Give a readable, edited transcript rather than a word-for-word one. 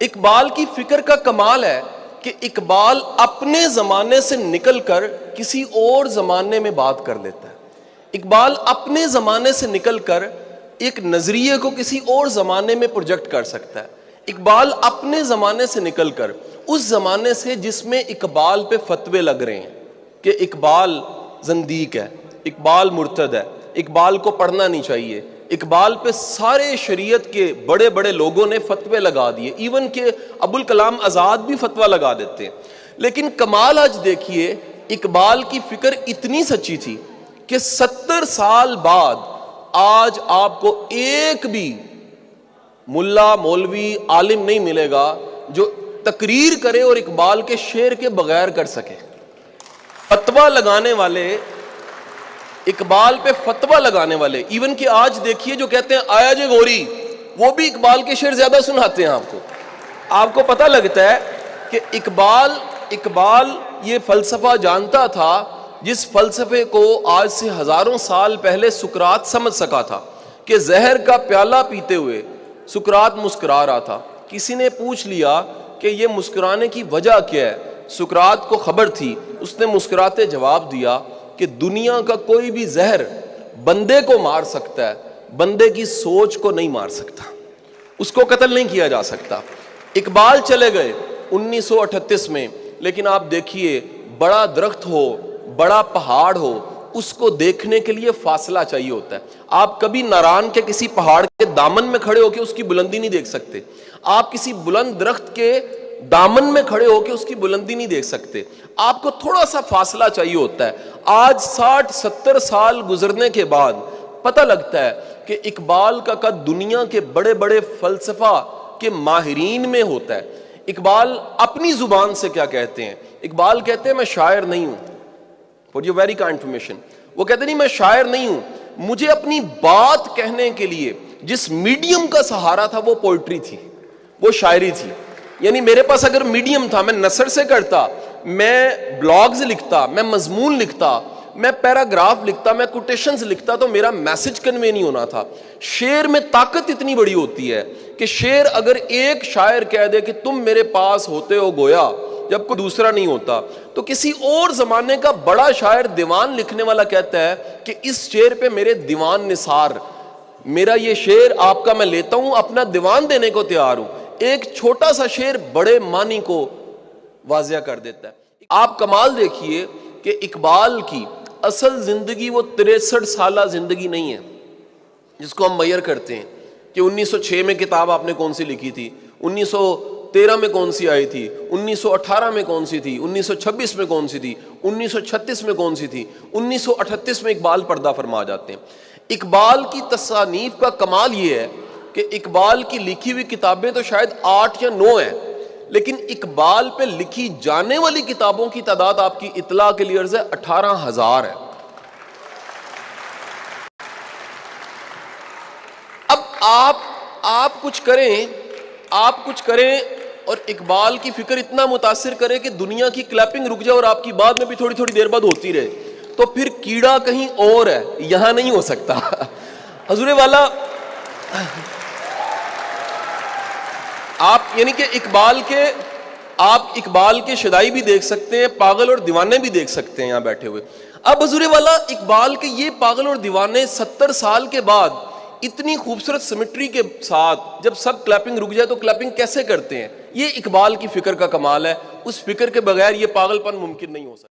اقبال کی فکر کا کمال ہے کہ اقبال اپنے زمانے سے نکل کر کسی اور زمانے میں بات کر لیتا ہے۔ اقبال اپنے زمانے سے نکل کر ایک نظریے کو کسی اور زمانے میں پروجیکٹ کر سکتا ہے۔ اقبال اپنے زمانے سے نکل کر اس زمانے سے جس میں اقبال پہ فتوے لگ رہے ہیں کہ اقبال زندیق ہے، اقبال مرتد ہے، اقبال کو پڑھنا نہیں چاہیے، اقبال پہ سارے شریعت کے بڑے بڑے لوگوں نے فتوے لگا دیے، ایون کہ ابوالکلام آزاد بھی فتویٰ لگا دیتے ہیں۔ لیکن کمال آج دیکھیے، اقبال کی فکر اتنی سچی تھی کہ 70 سال بعد آج آپ کو ایک بھی ملا مولوی عالم نہیں ملے گا جو تقریر کرے اور اقبال کے شعر کے بغیر کر سکے۔ فتویٰ لگانے والے، اقبال پہ فتویٰ لگانے والے، ایون کہ آج دیکھیے جو کہتے ہیں آیا جے گوری، وہ بھی اقبال کے شعر زیادہ سناتے ہیں آپ کو پتہ لگتا ہے کہ اقبال یہ فلسفہ جانتا تھا جس فلسفے کو آج سے ہزاروں سال پہلے سقراط سمجھ سکا تھا کہ زہر کا پیالہ پیتے ہوئے سقراط مسکرا رہا تھا۔ کسی نے پوچھ لیا کہ یہ مسکرانے کی وجہ کیا ہے، سقراط کو خبر تھی، اس نے مسکراتے جواب دیا کہ دنیا کا کوئی بھی زہر بندے کو مار سکتا ہے، بندے کی سوچ کو نہیں مار سکتا، اس کو قتل نہیں کیا جا سکتا۔ اقبال چلے گئے 1938 میں، لیکن آپ دیکھیے بڑا درخت ہو، بڑا پہاڑ ہو، اس کو دیکھنے کے لیے فاصلہ چاہیے ہوتا ہے۔ آپ کبھی ناران کے کسی پہاڑ کے دامن میں کھڑے ہو کے اس کی بلندی نہیں دیکھ سکتے، آپ کسی بلند درخت کے دامن میں کھڑے ہو کے اس کی بلندی نہیں دیکھ سکتے، آپ کو تھوڑا سا فاصلہ چاہیے ہوتا ہے۔ آج 60-70 سال گزرنے کے بعد پتہ لگتا ہے کہ اقبال کا قد دنیا کے بڑے بڑے فلسفہ کے ماہرین میں ہوتا ہے۔ اقبال اپنی زبان سے کیا کہتے ہیں؟ اقبال کہتے ہیں میں شاعر نہیں ہوں، for your very kind information, وہ کہتے نہیں میں شاعر نہیں ہوں، مجھے اپنی بات کہنے کے لیے جس میڈیم کا سہارا تھا وہ پوئٹری تھی، وہ شاعری تھی۔ یعنی میرے پاس اگر میڈیم تھا، میں نثر سے کرتا، میں بلاگز لکھتا، میں مضمون لکھتا، میں پیراگراف لکھتا، میں کوٹیشنز لکھتا، تو میرا میسج کنوے نہیں ہونا تھا۔ شعر میں طاقت اتنی بڑی ہوتی ہے کہ شعر اگر ایک شاعر کہہ دے کہ تم میرے پاس ہوتے ہو گویا جب کوئی دوسرا نہیں ہوتا، تو کسی اور زمانے کا بڑا شاعر دیوان لکھنے والا کہتا ہے کہ اس شعر پہ میرے دیوان نثار، میرا یہ شعر آپ کا میں لیتا ہوں، اپنا دیوان دینے کو تیار ہوں۔ ایک چھوٹا سا شعر بڑے معنی کو واضح کر دیتا ہے۔ آپ کمال دیکھیے کہ اقبال کی اصل زندگی وہ 63 سالہ زندگی نہیں ہے جس کو ہم میئر کرتے ہیں کہ 1906 میں کتاب آپ نے کون سی لکھی تھی، 1913 میں کون سی آئی تھی، 1918 میں کون سی تھی، 1926 میں کون سی تھی، 1936 میں کون سی تھی، 1938 میں اقبال پردہ فرما جاتے ہیں۔ اقبال کی تصانیف کا کمال یہ ہے کہ اقبال کی لکھی ہوئی کتابیں تو شاید 8 یا 9 ہیں، لیکن اقبال پہ لکھی جانے والی کتابوں کی تعداد آپ کی اطلاع کے لیے عرض ہے 18,000 ہے۔ اب آپ کچھ کریں اور اقبال کی فکر اتنا متاثر کرے کہ دنیا کی کلیپنگ رک جائے اور آپ کی بات میں بھی تھوڑی تھوڑی دیر بعد ہوتی رہے، تو پھر کیڑا کہیں اور ہے، یہاں نہیں ہو سکتا۔ حضور والا، آپ یعنی کہ آپ اقبال کے شدائی بھی دیکھ سکتے ہیں، پاگل اور دیوانے بھی دیکھ سکتے ہیں یہاں بیٹھے ہوئے۔ اب حضور والا اقبال کے یہ پاگل اور دیوانے 70 سال کے بعد اتنی خوبصورت سیمیٹری کے ساتھ جب سب کلیپنگ رک جائے تو کلیپنگ کیسے کرتے ہیں؟ یہ اقبال کی فکر کا کمال ہے، اس فکر کے بغیر یہ پاگل پن ممکن نہیں ہو سکتا۔